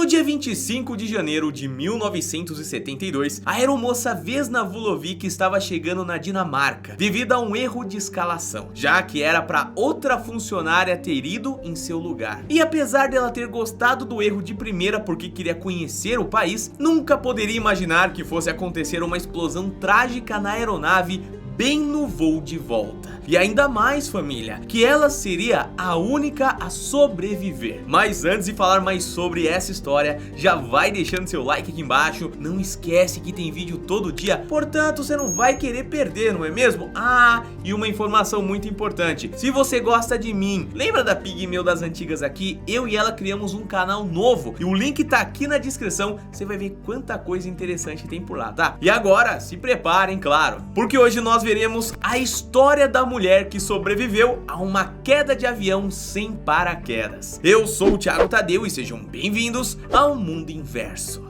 No dia 25 de janeiro de 1972, a aeromoça Vesna Vulovic estava chegando na Dinamarca devido a um erro de escalação, já que era para outra funcionária ter ido em seu lugar. E apesar dela ter gostado do erro de primeira porque queria conhecer o país, nunca poderia imaginar que fosse acontecer uma explosão trágica na aeronave bem no voo de volta. E ainda mais, família, que ela seria a única a sobreviver. Mas antes de falar mais sobre essa história, já vai deixando seu like aqui embaixo. Não esquece que tem vídeo todo dia, portanto você não vai querer perder, não é mesmo? Ah, e uma informação muito importante: se você gosta de mim, lembra da Pigmeu das antigas aqui? Eu e ela criamos um canal novo e o link tá aqui na descrição. Você vai ver quanta coisa interessante tem por lá, tá? E agora, se preparem, claro, porque hoje nós veremos a história da mulher que sobreviveu a uma queda de avião sem paraquedas. Eu sou o Thiago Tadeu e sejam bem-vindos ao Mundo Inverso.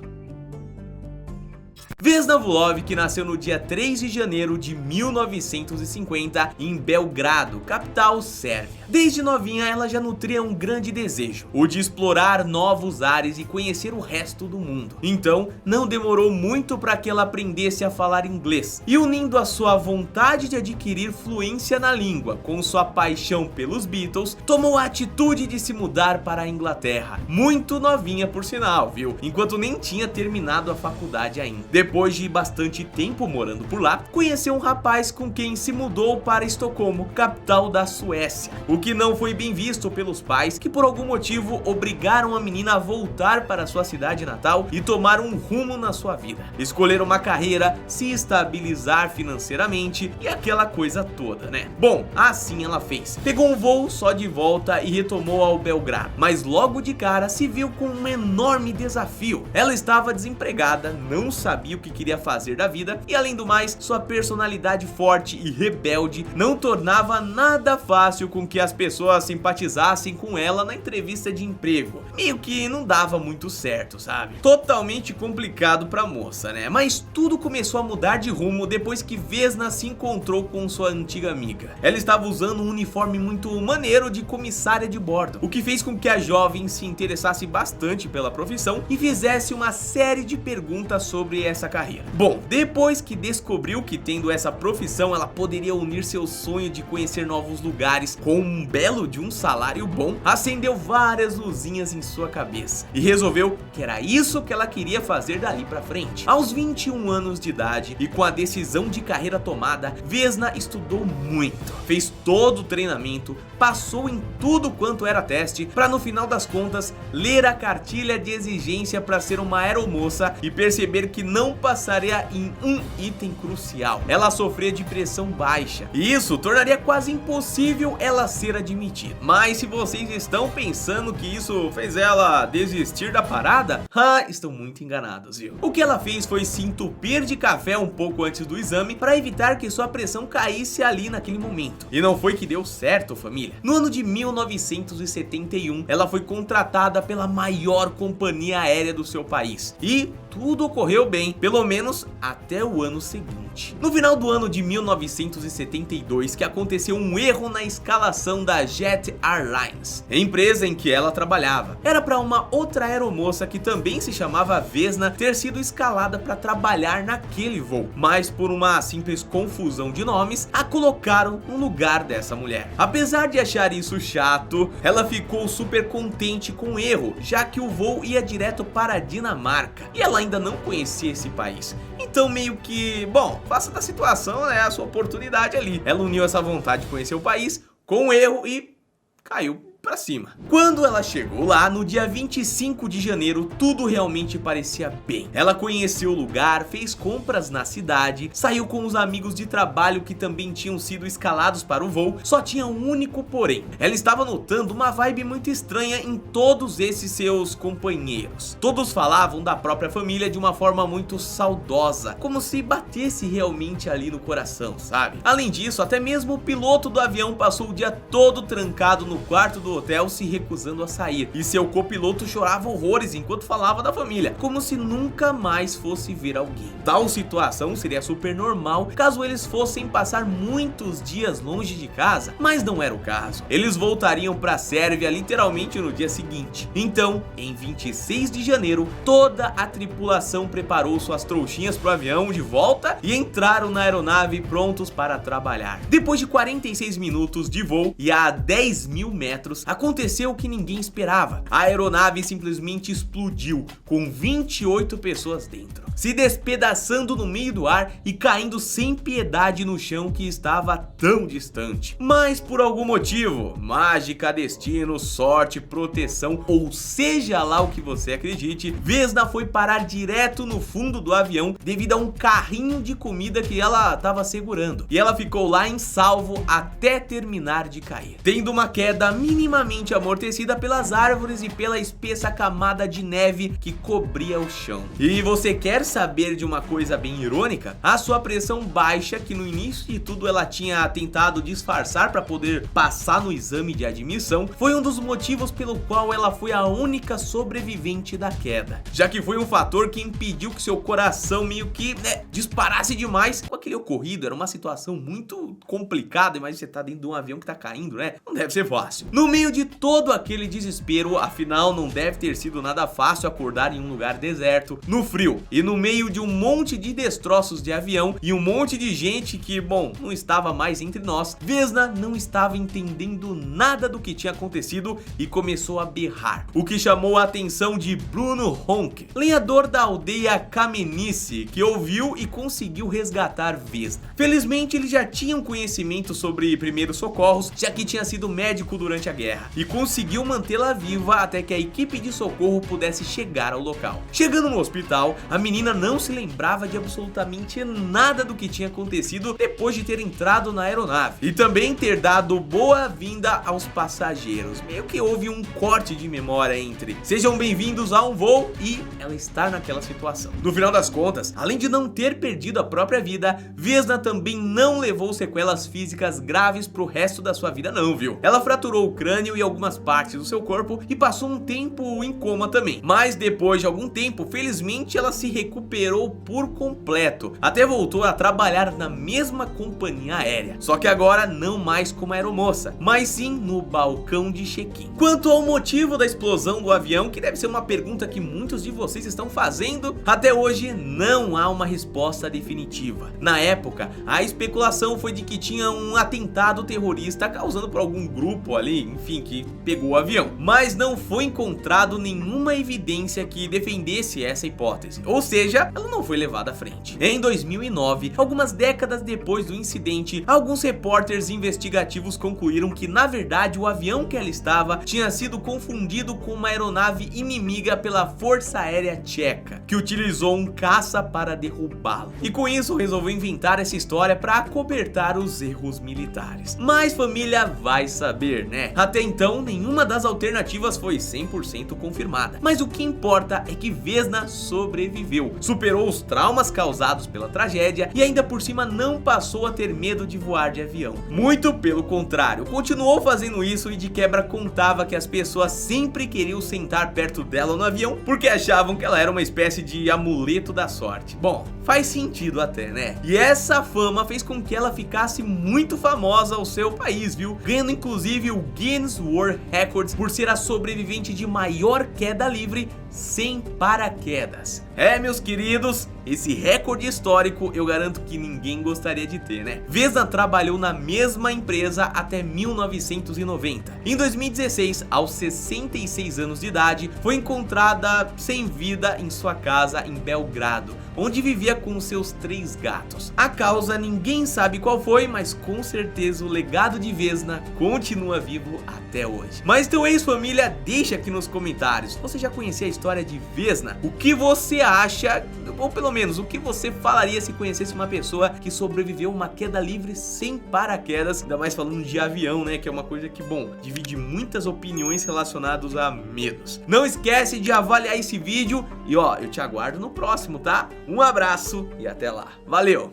Vesna Vulovic nasceu no dia 3 de janeiro de 1950 em Belgrado, capital sérvia. Desde novinha ela já nutria um grande desejo, o de explorar novos ares e conhecer o resto do mundo. Então não demorou muito para que ela aprendesse a falar inglês, e unindo a sua vontade de adquirir fluência na língua com sua paixão pelos Beatles, tomou a atitude de se mudar para a Inglaterra, muito novinha por sinal, viu? Enquanto nem tinha terminado a faculdade ainda. Depois de bastante tempo morando por lá, conheceu um rapaz com quem se mudou para Estocolmo, capital da Suécia. O que não foi bem visto pelos pais, que por algum motivo obrigaram a menina a voltar para sua cidade natal e tomar um rumo na sua vida. Escolher uma carreira, se estabilizar financeiramente e aquela coisa toda, né? Bom, assim ela fez. Pegou um voo só de volta e retomou ao Belgrado. Mas logo de cara se viu com um enorme desafio. Ela estava desempregada, não sabia o que queria fazer da vida e, além do mais, sua personalidade forte e rebelde não tornava nada fácil com que as pessoas simpatizassem com ela na entrevista de emprego. Meio que não dava muito certo, sabe? Totalmente complicado pra moça, né? Mas tudo começou a mudar de rumo depois que Vesna se encontrou com sua antiga amiga. Ela estava usando um uniforme muito maneiro de comissária de bordo, o que fez com que a jovem se interessasse bastante pela profissão e fizesse uma série de perguntas sobre essa carreira. Bom, depois que descobriu que tendo essa profissão ela poderia unir seu sonho de conhecer novos lugares com um belo de um salário bom, acendeu várias luzinhas em sua cabeça e resolveu que era isso que ela queria fazer dali pra frente. Aos 21 anos de idade e com a decisão de carreira tomada, Vesna estudou muito, fez todo o treinamento, passou em tudo quanto era teste, para no final das contas ler a cartilha de exigência para ser uma aeromoça e perceber que não passaria em um item crucial: ela sofria de pressão baixa, e isso tornaria quase impossível ela ser admitida. Mas se vocês estão pensando que isso fez ela desistir da parada, estão muito enganados, viu? O que ela fez foi se entupir de café um pouco antes do exame para evitar que sua pressão caísse ali naquele momento. E não foi que deu certo, família. No ano de 1971, ela foi contratada pela maior companhia aérea do seu país e tudo ocorreu bem, pelo menos até o ano seguinte. No final do ano de 1972, que aconteceu um erro na escalação da Jet Airlines, a empresa em que ela trabalhava. Era para uma outra aeromoça que também se chamava Vesna ter sido escalada para trabalhar naquele voo, mas por uma simples confusão de nomes, a colocaram no lugar dessa mulher. Apesar de achar isso chato, ela ficou super contente com o erro, já que o voo ia direto para a Dinamarca e ela ainda não conhecia esse país. Então meio que, bom, faça da situação, né, a sua oportunidade ali. Ela uniu essa vontade de conhecer o país com o erro e caiu pra cima. Quando ela chegou lá, no dia 25 de janeiro, tudo realmente parecia bem. Ela conheceu o lugar, fez compras na cidade, saiu com os amigos de trabalho que também tinham sido escalados para o voo. Só tinha um único porém: ela estava notando uma vibe muito estranha em todos esses seus companheiros. Todos falavam da própria família de uma forma muito saudosa, como se batesse realmente ali no coração, sabe? Além disso, até mesmo o piloto do avião passou o dia todo trancado no quarto do do hotel se recusando a sair, e seu copiloto chorava horrores enquanto falava da família, como se nunca mais fosse ver alguém. Tal situação seria super normal caso eles fossem passar muitos dias longe de casa, mas não era o caso. Eles voltariam para a Sérvia literalmente no dia seguinte. Então, em 26 de janeiro, toda a tripulação preparou suas trouxinhas pro avião de volta e entraram na aeronave prontos para trabalhar. Depois de 46 minutos de voo e a 10 mil metros, aconteceu o que ninguém esperava. A aeronave simplesmente explodiu, com 28 pessoas dentro, se despedaçando no meio do ar e caindo sem piedade no chão que estava tão distante. Mas por algum motivo, mágica, destino, sorte, proteção, ou seja lá o que você acredite, Vesna foi parar direto no fundo do avião devido a um carrinho de comida que ela estava segurando, e ela ficou lá em salvo até terminar de cair, tendo uma queda minimamente amortecida pelas árvores e pela espessa camada de neve que cobria o chão. E você quer saber de uma coisa bem irônica? A sua pressão baixa, que no início de tudo ela tinha tentado disfarçar para poder passar no exame de admissão, foi um dos motivos pelo qual ela foi a única sobrevivente da queda, já que foi um fator que impediu que seu coração meio que disparasse demais com aquele ocorrido. Era uma situação muito complicada. Imagina você tá dentro de um avião que tá caindo, né? Não deve ser fácil. No meio de todo aquele desespero, afinal não deve ter sido nada fácil acordar em um lugar deserto, no frio, e no meio de um monte de destroços de avião e um monte de gente que, bom, não estava mais entre nós. Vesna não estava entendendo nada do que tinha acontecido e começou a berrar, o que chamou a atenção de Bruno Honk, lenhador da aldeia Kamenice, que ouviu e conseguiu resgatar Vesna. Felizmente ele já tinha um conhecimento sobre primeiros socorros, já que tinha sido médico durante a guerra, e conseguiu mantê-la viva até que a equipe de socorro pudesse chegar ao local. Chegando no hospital, a menina não se lembrava de absolutamente nada do que tinha acontecido depois de ter entrado na aeronave e também ter dado boa-vinda aos passageiros. Meio que houve um corte de memória entre sejam bem-vindos a um voo e ela estar naquela situação. No final das contas, além de não ter perdido a própria vida, Vesna também não levou sequelas físicas graves pro resto da sua vida não, viu? Ela fraturou o crânio e algumas partes do seu corpo e passou um tempo em coma também. Mas depois de algum tempo, felizmente ela se recuperou por completo, até voltou a trabalhar na mesma companhia aérea, só que agora não mais como aeromoça, mas sim no balcão de check-in. Quanto ao motivo da explosão do avião, que deve ser uma pergunta que muitos de vocês estão fazendo, até hoje não há uma resposta definitiva. Na época, a especulação foi de que tinha um atentado terrorista causado por algum grupo ali, enfim, que pegou o avião, mas não foi encontrado nenhuma evidência que defendesse essa hipótese, ou seja, ela não foi levada à frente. Em 2009, algumas décadas depois do incidente, alguns repórteres investigativos concluíram que na verdade o avião que ela estava tinha sido confundido com uma aeronave inimiga pela Força Aérea Tcheca, que utilizou um caça para derrubá-lo, e com isso resolveu inventar essa história para acobertar os erros militares. Mas família, vai saber, né? Até então nenhuma das alternativas foi 100% confirmada, mas o que importa é que Vesna sobreviveu, superou os traumas causados pela tragédia e ainda por cima não passou a ter medo de voar de avião. Muito pelo contrário, continuou fazendo isso e de quebra contava que as pessoas sempre queriam sentar perto dela no avião porque achavam que ela era uma espécie de amuleto da sorte. Bom, faz sentido até, né? E essa fama fez com que ela ficasse muito famosa ao seu país, viu? Ganhando inclusive o Guinness World Records por ser a sobrevivente de maior queda livre sem paraquedas. Meus queridos, esse recorde histórico eu garanto que ninguém gostaria de ter, né? Vesna trabalhou na mesma empresa até 1990. Em 2016, aos 66 anos de idade, foi encontrada sem vida em sua casa em Belgrado, onde vivia com seus 3 gatos. A causa ninguém sabe qual foi, mas com certeza o legado de Vesna continua vivo até hoje. Mas então é isso, família, deixa aqui nos comentários, você já conhecia a história de Vesna? O que você acha, ou pelo menos o que você falaria se conhecesse uma pessoa que sobreviveu a uma queda livre sem paraquedas, ainda mais falando de avião, né, que é uma coisa que, bom, divide muitas opiniões relacionadas a medos. Não esquece de avaliar esse vídeo e ó, eu te aguardo no próximo, tá? Um abraço e até lá. Valeu!